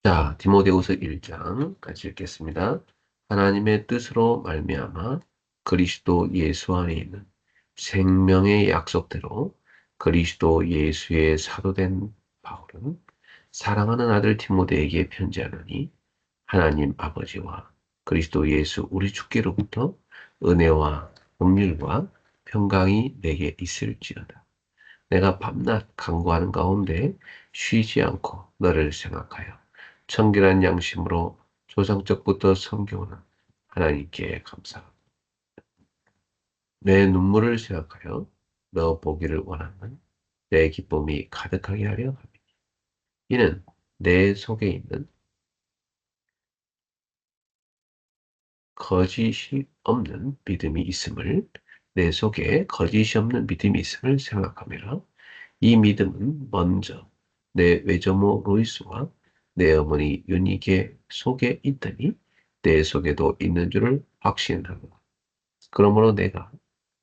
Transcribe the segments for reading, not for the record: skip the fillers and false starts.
자, 디모데후서 1장 같이 읽겠습니다. 하나님의 뜻으로 말미암아 그리스도 예수 안에 있는 생명의 약속대로 그리스도 예수의 사도된 바울은 사랑하는 아들 디모데에게 편지하노니 하나님 아버지와 그리스도 예수 우리 주께로부터 은혜와 긍휼과 평강이 내게 있을지어다. 내가 밤낮 간구하는 가운데 쉬지 않고 너를 생각하여 청결한 양심으로 조상적부터 섬겨오는 하나님께 감사하고 내 눈물을 생각하여 너 보기를 원하는 내 기쁨이 가득하게 하려 합니다. 이는 내 속에 있는 거짓이 없는 믿음이 있음을 내 속에 거짓이 없는 믿음이 있음을 생각하며 이 믿음은 먼저 내 외조모 로이스와 내 어머니 유니게 속에 있더니 내 속에도 있는 줄을 확신하노라. 그러므로 내가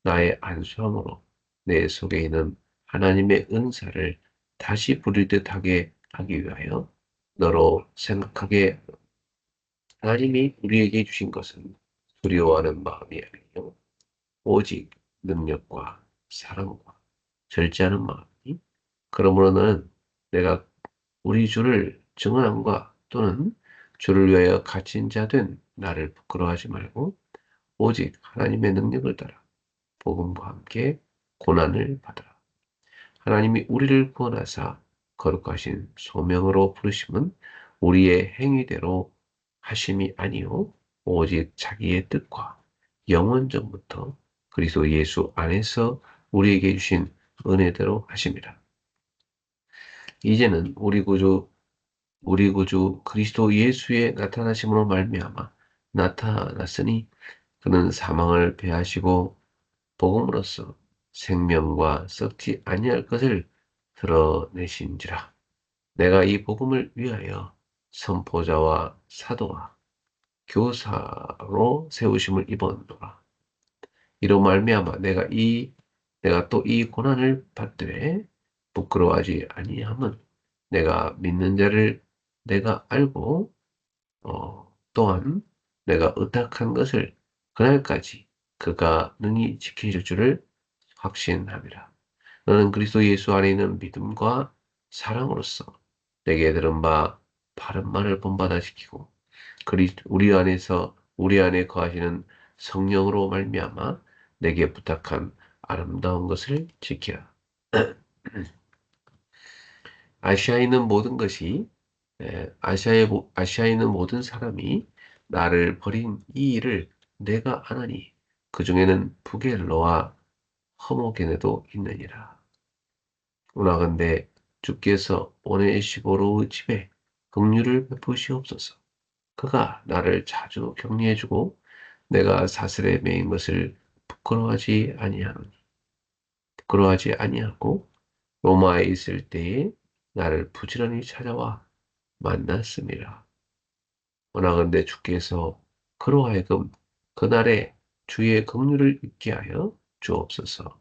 나의 안수함으로 내 속에 있는 하나님의 은사를 다시 부릴 듯하게 하기 위하여 너로 생각하게 하나님이 우리에게 주신 것은 두려워하는 마음이 아니요 오직 능력과 사랑과 절제하는 마음이 그러므로 너는 내가 우리 주를 증언함과 또는 주를 위하여 갇힌 자 된 나를 부끄러워하지 말고 오직 하나님의 능력을 따라 복음과 함께 고난을 받으라. 하나님이 우리를 구원하사 거룩하신 소명으로 부르심은 우리의 행위대로 하심이 아니요 오직 자기의 뜻과 영원 전부터 그리스도 예수 안에서 우리에게 주신 은혜대로 하심이라. 이제는 우리 구주 그리스도 예수의 나타나심으로 말미암아 나타났으니 그는 사망을 패하시고 복음으로써 생명과 썩지 아니할 것을 드러내신지라. 내가 이 복음을 위하여 선포자와 사도와 교사로 세우심을 입었노라. 이로 말미암아 내가 또 이 고난을 받되 부끄러워하지 아니함은 내가 믿는 자를 내가 알고 또한 내가 의탁한 것을 그날까지 그가 능히 지키실 줄을 확신함이라. 너는 그리스도 예수 안에 있는 믿음과 사랑으로서 내게 들은 바 바른 말을 본받아 지키고 우리 안에 거하시는 성령으로 말미암아 내게 부탁한 아름다운 것을 지키라. 아시아에 있는 모든 것이 아시아에 있는 모든 사람이 나를 버린 이 일을 내가 아나니 그 중에는 부겔로와 허모게네도 있느니라. 원하건대 주께서 오네시보로의 집에 긍휼을 베푸시옵소서. 그가 나를 자주 격려해주고 내가 사슬에 매인 것을 부끄러워하지 아니하고 로마에 있을 때에 나를 부지런히 찾아와 만났습니다. 원하건대 주께서 그로 하여금 그날에 주의 긍휼을 잊게 하여 주옵소서.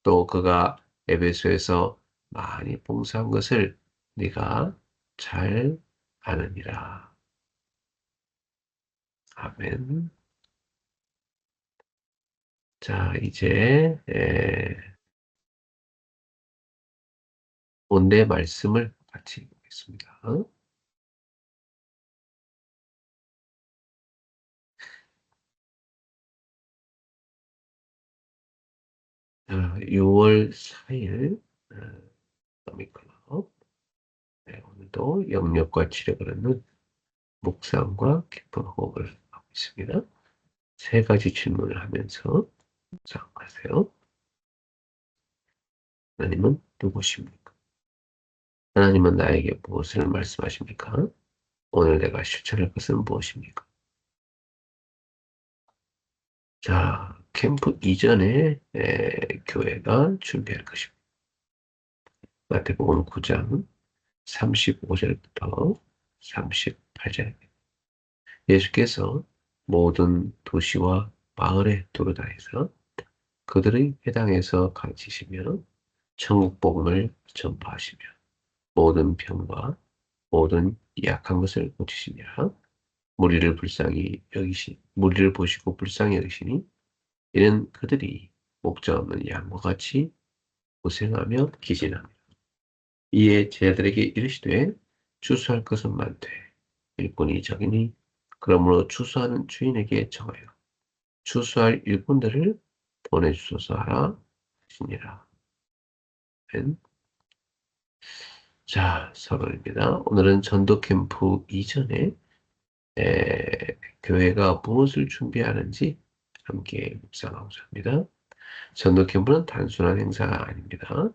또 그가 에베소에서 많이 봉사한 것을 네가 잘 아느니라. 아멘. 자, 이제 오늘의 말씀을 같이 보겠습니다. 6월 4일 서밋클럽 오늘도 영역과 치료를 하는 묵상과 깊은 호흡을 하고 있습니다. 세 가지 질문을 하면서 묵상하세요. 하나님은 누구십니까? 하나님은 나에게 무엇을 말씀하십니까? 오늘 내가 실천할 것은 무엇입니까? 자, 캠프 이전에 교회가 준비할 것입니다. 마태복음 9장 35절부터 38절입니다. 예수께서 모든 도시와 마을에 두루다니서 그들의 회당에서 가르치시며 천국 복음을 전파하시며 모든 병과 모든 약한 것을 고치시니라. 무리를 보시고 불쌍히 여기시니 이는 그들이 목자 없는 양과 같이 고생하며 기진합니다. 이에 제자들에게 이르시되 추수할 것은 많되 일꾼이 적으니 그러므로 추수하는 주인에게 정하여 추수할 일꾼들을 보내주소서 하라 하시니라. 아멘. 자, 서론입니다. 오늘은 전도 캠프 이전에 교회가 무엇을 준비하는지 함께 묵상하고자 합니다. 전도 캠프는 단순한 행사가 아닙니다.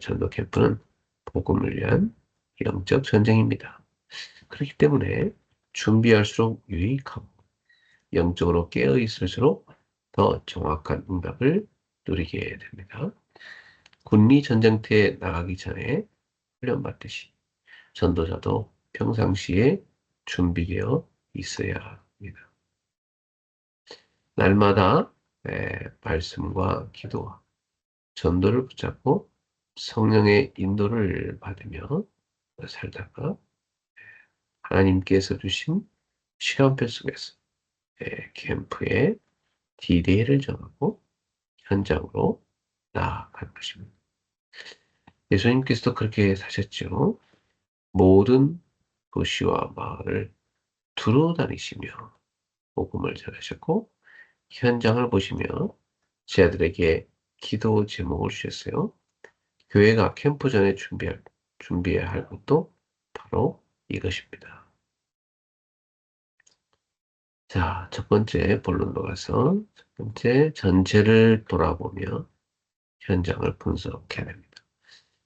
전도 캠프는 복음을 위한 영적 전쟁입니다. 그렇기 때문에 준비할수록 유익하고 영적으로 깨어 있을수록 더 정확한 응답을 누리게 됩니다. 군리 전쟁터에 나가기 전에 훈련받듯이 전도자도 평상시에 준비되어 있어야 합니다. 날마다 말씀과 기도와 전도를 붙잡고 성령의 인도를 받으며 살다가 하나님께서 주신 시간표 속에서 캠프에 디데이를 정하고 현장으로 나아가는 것입니다. 예수님께서도 그렇게 사셨죠. 모든 도시와 마을을 두루 다니시며 복음을 전하셨고 현장을 보시며 제자들에게 기도 제목을 주셨어요. 교회가 캠프 전에 준비해야 할 것도 바로 이것입니다. 자, 첫 번째 본론으로 가서 첫 번째 전체를 돌아보며 현장을 분석해야 됩니다.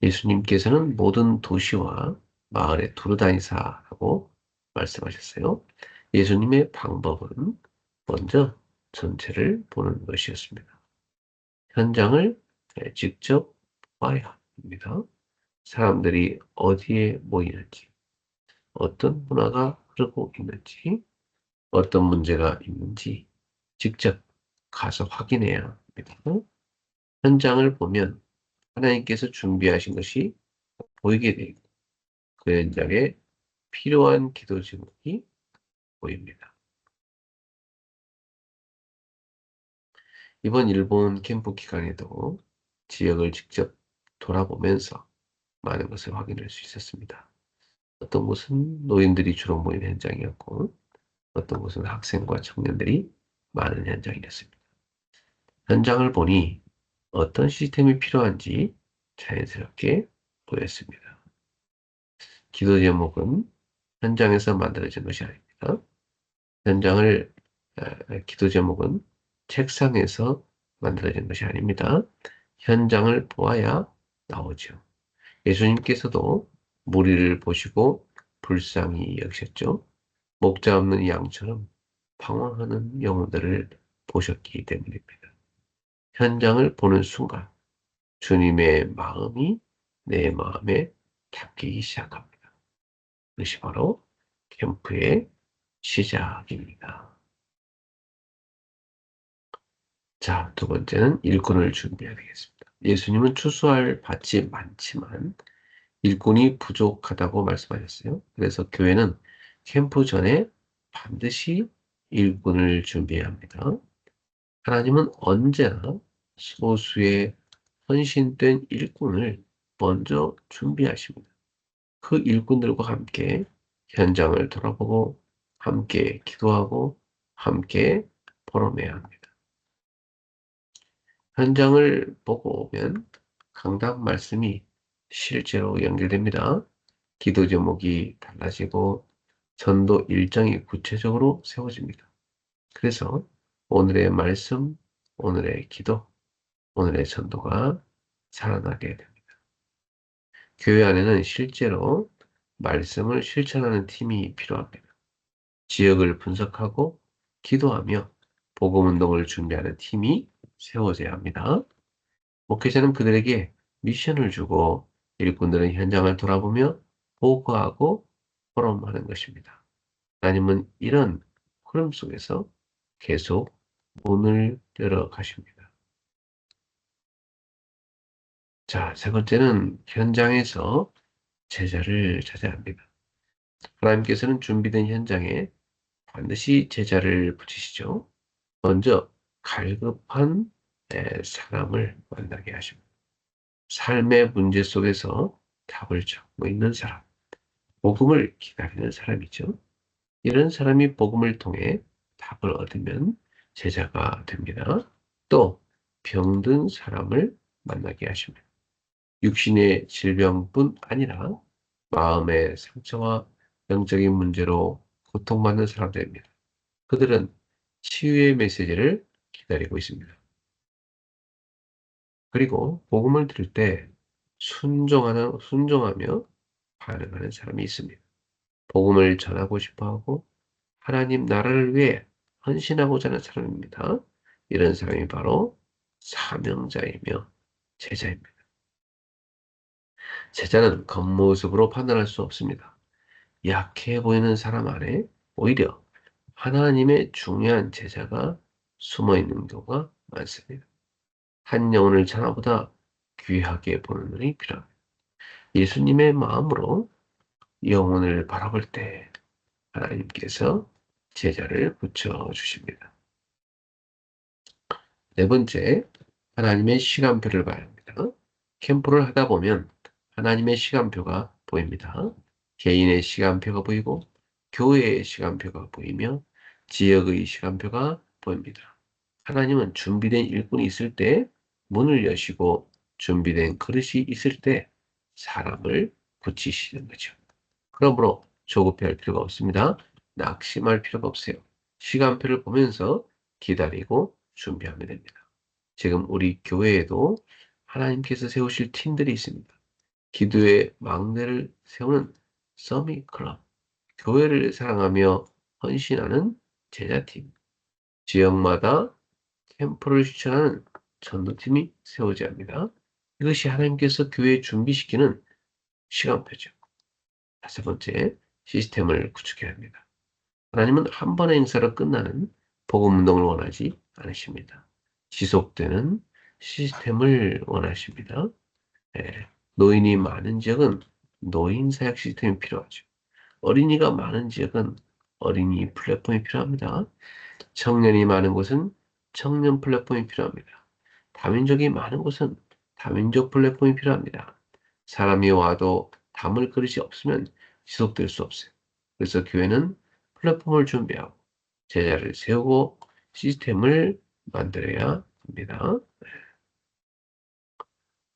예수님께서는 모든 도시와 마을에 두루 다니사라고 말씀하셨어요. 예수님의 방법은 먼저 전체를 보는 것이었습니다. 현장을 직접 봐야 합니다. 사람들이 어디에 모이는지, 어떤 문화가 흐르고 있는지, 어떤 문제가 있는지 직접 가서 확인해야 합니다. 현장을 보면 하나님께서 준비하신 것이 보이게 되고 그 현장에 필요한 기도 제목이 보입니다. 이번 일본 캠프 기간에도 지역을 직접 돌아보면서 많은 것을 확인할 수 있었습니다. 어떤 곳은 노인들이 주로 모이는 현장이었고 어떤 곳은 학생과 청년들이 많은 현장이었습니다. 현장을 보니 어떤 시스템이 필요한지 자연스럽게 보였습니다. 기도 제목은 현장에서 만들어진 것이 아닙니다. 기도 제목은 책상에서 만들어진 것이 아닙니다. 현장을 보아야 나오죠. 예수님께서도 무리를 보시고 불쌍히 여기셨죠. 목자 없는 양처럼 방황하는 영혼들을 보셨기 때문입니다. 현장을 보는 순간 주님의 마음이 내 마음에 닿기 시작합니다. 그것이 바로 캠프의 시작입니다. 자, 두 번째는 일꾼을 준비해야 되겠습니다. 예수님은 추수할 밭이 많지만 일꾼이 부족하다고 말씀하셨어요. 그래서 교회는 캠프 전에 반드시 일꾼을 준비해야 합니다. 하나님은 언제나 소수의 헌신된 일꾼을 먼저 준비하십니다. 그 일꾼들과 함께 현장을 돌아보고 함께 기도하고 함께 포럼해야 합니다. 현장을 보고 오면 강단 말씀이 실제로 연결됩니다. 기도 제목이 달라지고 전도 일정이 구체적으로 세워집니다. 그래서 오늘의 말씀, 오늘의 기도, 오늘의 전도가 살아나게 됩니다. 교회 안에는 실제로 말씀을 실천하는 팀이 필요합니다. 지역을 분석하고 기도하며 복음 운동을 준비하는 팀이 세워져야 합니다. 목회자는 그들에게 미션을 주고 일꾼들은 현장을 돌아보며 보고하고 포럼하는 것입니다. 하나님은 이런 흐름 속에서 계속 문을 열어 가십니다. 자, 세 번째는 현장에서 제자를 찾아야 합니다. 하나님께서는 준비된 현장에 반드시 제자를 붙이시죠. 먼저 갈급한 사람을 만나게 하십니다. 삶의 문제 속에서 답을 찾고 있는 사람, 복음을 기다리는 사람이죠. 이런 사람이 복음을 통해 답을 얻으면 제자가 됩니다. 또 병든 사람을 만나게 하십니다. 육신의 질병뿐 아니라 마음의 상처와 영적인 문제로 고통받는 사람들입니다. 그들은 치유의 메시지를 기다리고 있습니다. 그리고 복음을 들을 때 순종하며 반응하는 사람이 있습니다. 복음을 전하고 싶어 하고 하나님 나라를 위해 헌신하고자 하는 사람입니다. 이런 사람이 바로 사명자이며 제자입니다. 제자는 겉모습으로 판단할 수 없습니다. 약해 보이는 사람 안에 오히려 하나님의 중요한 제자가 숨어 있는 경우가 많습니다. 한 영혼을 하나보다 귀하게 보는 눈이 필요합니다. 예수님의 마음으로 영혼을 바라볼 때 하나님께서 제자를 붙여주십니다. 네 번째, 하나님의 시간표를 봐야 합니다. 캠프를 하다 보면 하나님의 시간표가 보입니다. 개인의 시간표가 보이고 교회의 시간표가 보이며 지역의 시간표가 보입니다. 하나님은 준비된 일꾼이 있을 때 문을 여시고 준비된 그릇이 있을 때 사람을 붙이시는 거죠. 그러므로 조급해할 필요가 없습니다. 낙심할 필요가 없어요. 시간표를 보면서 기다리고 준비하면 됩니다. 지금 우리 교회에도 하나님께서 세우실 팀들이 있습니다. 기도의 막내를 세우는 서밋 클럽, 교회를 사랑하며 헌신하는 제자팀, 지역마다 캠프를 추천하는 전도팀이 세워져야 합니다. 이것이 하나님께서 교회에 준비시키는 시간표죠. 다섯 번째, 시스템을 구축해야 합니다. 하나님은 한 번의 행사로 끝나는 복음 운동을 원하지 않으십니다. 지속되는 시스템을 원하십니다. 예, 노인이 많은 지역은 노인 사역 시스템이 필요하죠. 어린이가 많은 지역은 어린이 플랫폼이 필요합니다. 청년이 많은 곳은 청년 플랫폼이 필요합니다. 다민족이 많은 곳은 다민족 플랫폼이 필요합니다. 사람이 와도 담을 그릇이 없으면 지속될 수 없어요. 그래서 교회는 플랫폼을 준비하고 제자를 세우고 시스템을 만들어야 합니다.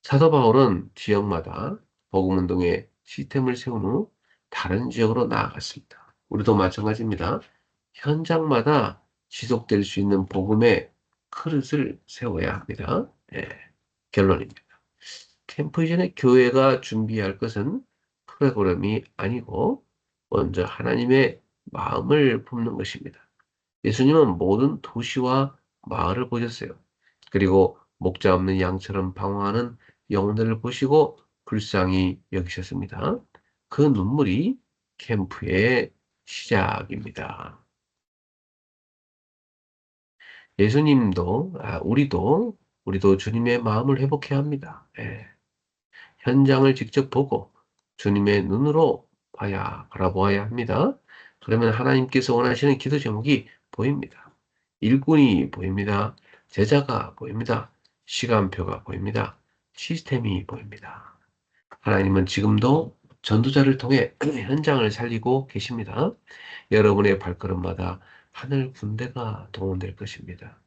사도 바울은 지역마다 복음 운동의 시스템을 세운 후 다른 지역으로 나아갔습니다. 우리도 마찬가지입니다. 현장마다 지속될 수 있는 복음의 그릇을 세워야 합니다. 예, 결론입니다. 캠프 이전에 교회가 준비할 것은 프로그램이 아니고 먼저 하나님의 마음을 품는 것입니다. 예수님은 모든 도시와 마을을 보셨어요. 그리고 목자 없는 양처럼 방황하는 영혼들을 보시고 불쌍히 여기셨습니다. 그 눈물이 캠프의 시작입니다. 예수님도, 우리도 주님의 마음을 회복해야 합니다. 예. 현장을 직접 보고 주님의 눈으로 바라보아야 합니다. 그러면 하나님께서 원하시는 기도 제목이 보입니다. 일꾼이 보입니다. 제자가 보입니다. 시간표가 보입니다. 시스템이 보입니다. 하나님은 지금도 전도자를 통해 현장을 살리고 계십니다. 여러분의 발걸음마다 하늘 군대가 동원될 것입니다.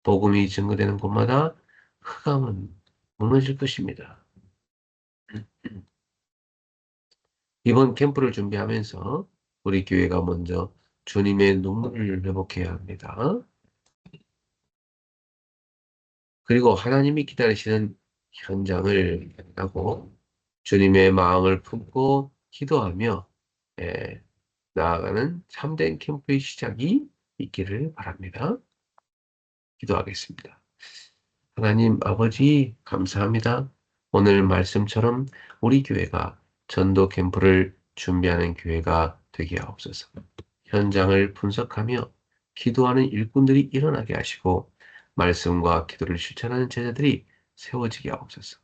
복음이 증거되는 곳마다 흑암은 무너질 것입니다. 이번 캠프를 준비하면서 우리 교회가 먼저 주님의 눈물을 회복해야 합니다. 그리고 하나님이 기다리시는 현장을 하고 주님의 마음을 품고 기도하며 예, 나아가는 참된 캠프의 시작이 있기를 바랍니다. 기도하겠습니다. 하나님 아버지 감사합니다. 오늘 말씀처럼 우리 교회가 전도 캠프를 준비하는 교회가 되게 하옵소서. 현장을 분석하며 기도하는 일꾼들이 일어나게 하시고 말씀과 기도를 실천하는 제자들이 세워지게 하옵소서.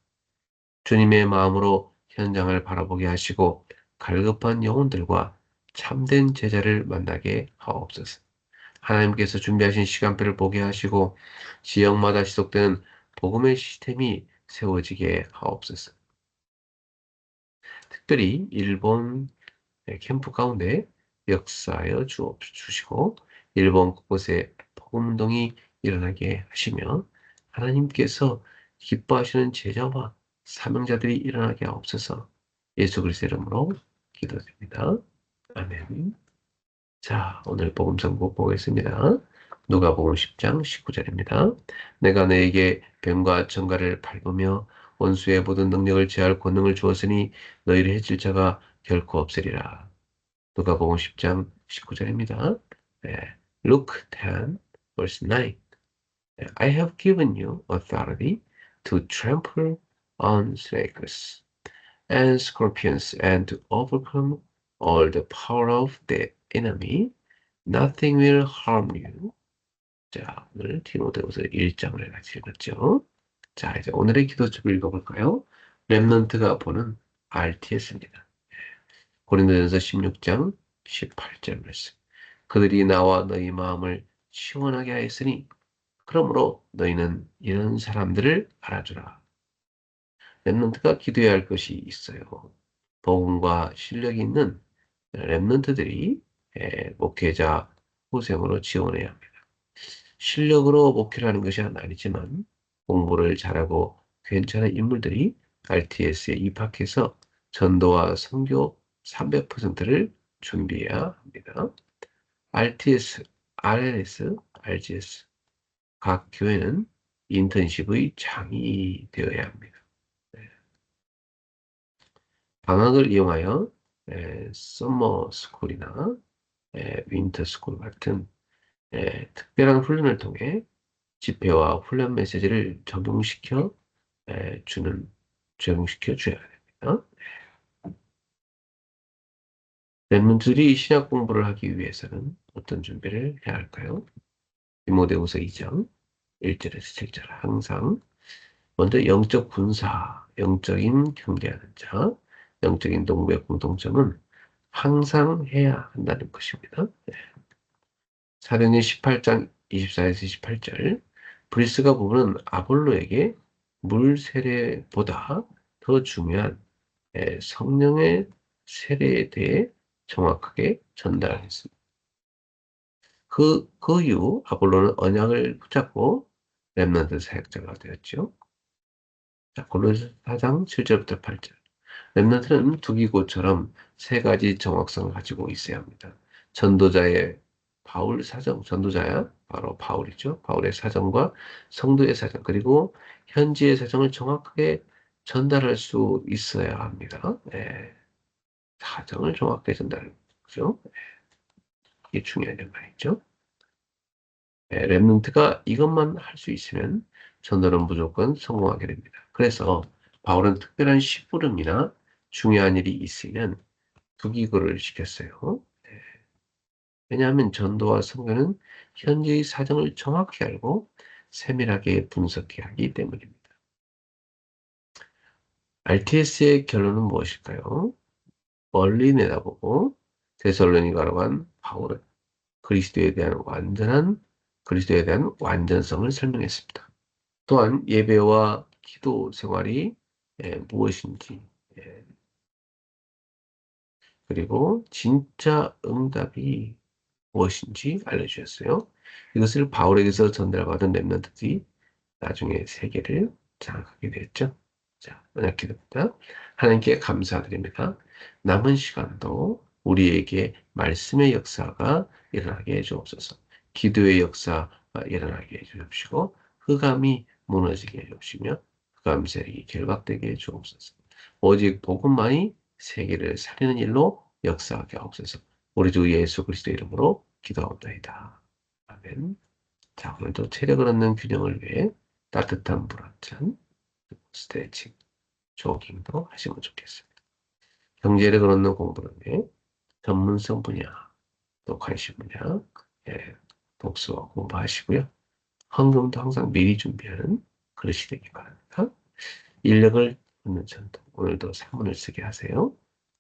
주님의 마음으로 현장을 바라보게 하시고 갈급한 영혼들과 참된 제자를 만나게 하옵소서. 하나님께서 준비하신 시간표를 보게 하시고 지역마다 지속되는 복음의 시스템이 세워지게 하옵소서. 특별히 일본 캠프 가운데 역사하여 주시고 일본 곳곳에 복음운동이 일어나게 하시며 하나님께서 기뻐하시는 제자와 사명자들이 일어나게 하옵소서. 예수 그리스도 이름으로 기도드립니다. 아멘. 자, 오늘 복음 선고 보겠습니다. 누가복음 10장 19절입니다. 내가 너에게 뱀과 청가를 밟으며 원수의 모든 능력을 제할 권능을 주었으니 너희를 해칠 자가 결코 없으리라. 누가복음 10장 19절입니다. 네. Luke 10, verse 9. I have given you authority to trample on snakes and scorpions and to overcome all the power of the enemy. Nothing will harm you. 자, 오늘 디모데후서 1장을 같이 읽었죠. 자, 이제 오늘의 기도책을 읽어볼까요? 렘넌트가 보는 RTS입니다. 고린도전서 16장 18절 말씀. 그들이 나와 너희 마음을 시원하게 하였으니 그러므로 너희는 이런 사람들을 알아주라. 렘넌트가 기도해야 할 것이 있어요. 복음과 실력이 있는 렘넌트들이 목회자 후생으로 지원해야 합니다. 실력으로 목회를 하는 것이 아니지만 공부를 잘하고 괜찮은 인물들이 RTS에 입학해서 전도와 선교 300%를 준비해야 합니다. RTS, RLS, RGS 각 교회는 인턴십의 장이 되어야 합니다. 방학을 이용하여 서머 스쿨이나 윈터 스쿨 같은 특별한 훈련을 통해 집회와 훈련 메시지를 적용시켜 줘야 됩니다. 랩런트들이 신약 공부를 하기 위해서는 어떤 준비를 해야 할까요? 디모데후서 2장 1절에서 7절 항상 먼저 영적 군사, 영적인 경계하는 자, 영적인 동부의 공통점은 항상 해야 한다는 것입니다. 사도행전 18장 24에서 28절 브리스가 보면 아볼로에게 물 세례보다 더 중요한 성령의 세례에 대해 정확하게 전달했습니다. 그 이후 아볼로는 언약을 붙잡고 렘넌트 사역자가 되었죠. 자, 골로새 4장 7절부터 8절. 렘넌트는 두기고처럼 세 가지 정확성을 가지고 있어야 합니다. 전도자의 바울 사정, 전도자야 바로 바울이죠. 바울의 사정과 성도의 사정, 그리고 현지의 사정을 정확하게 전달할 수 있어야 합니다. 사정을 정확하게 전달하는 거죠. 이게 중요한 말이죠. 렘넌트가 이것만 할 수 있으면 전도는 무조건 성공하게 됩니다. 그래서 바울은 특별한 심부름이나 중요한 일이 있으면 두기고를 시켰어요. 왜냐하면 전도와 선교는 현재의 사정을 정확히 알고 세밀하게 분석해야 하기 때문입니다. RTS의 결론은 무엇일까요? 멀리 내다보고 데살로니가로 간 바울은 그리스도에 대한 완전성을 설명했습니다. 또한 예배와 기도 생활이 무엇인지, 그리고 진짜 응답이 무엇인지 알려주셨어요. 이것을 바울에게서 전달받은 렘넌트들이 나중에 세계를 장악하게 되었죠. 자, 언약 기도입니다. 하나님께 감사드립니다. 남은 시간도 우리에게 말씀의 역사가 일어나게 해주옵소서. 기도의 역사가 일어나게 해주옵시고 흑암이 무너지게 해주시며 흑암 세력이 결박되게 해주옵소서. 오직 복음만이 세계를 살리는 일로 역사하게 하옵소서. 우리 주 예수 그리스도 이름으로 기도하옵나이다. 아멘. 자, 오늘도 체력을 얻는 균형을 위해 따뜻한 물 한 잔, 스트레칭, 조깅도 하시면 좋겠습니다. 경제력을 얻는 공부를 위해 전문성 분야, 또 관심 분야, 독서와 공부하시고요. 헌금도 항상 미리 준비하는 그릇이 되기 바랍니다. 인력을 얻는 전도, 오늘도 산문을 쓰게 하세요.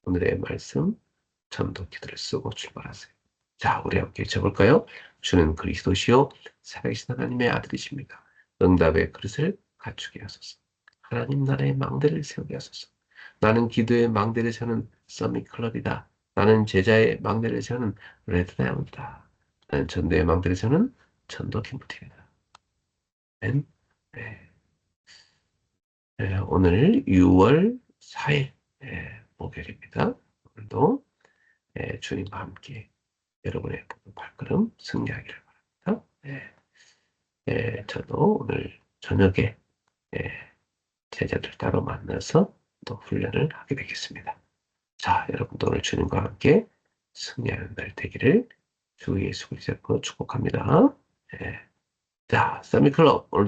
오늘의 말씀 전도기도를 쓰고 출발하세요. 자, 우리 함께 쳐볼까요? 주는 그리스도시요 살아계신 하나님의 아들이십니다. 응답의 그릇을 갖추게 하소서. 하나님 나라의 망대를 세우게 하소서. 나는 기도의 망대를 세우는 서밋클럽이다. 나는 제자의 망대를 세우는 레드다이아몬드다. 나는 전도의 망대를 세우는 전도 캠프팀이다. 네. 오늘 6월 4일 목요일입니다. 오늘도 주님과 함께 여러분의 발걸음 승리하기를 바랍니다. 저도 오늘 저녁에 제자들 따로 만나서 또 훈련을 하게 되겠습니다. 자, 여러분도 오늘 주님과 함께 승리하는 날 되기를 주 예수 그리스도로 축복합니다. 자, 서밋클럽 오늘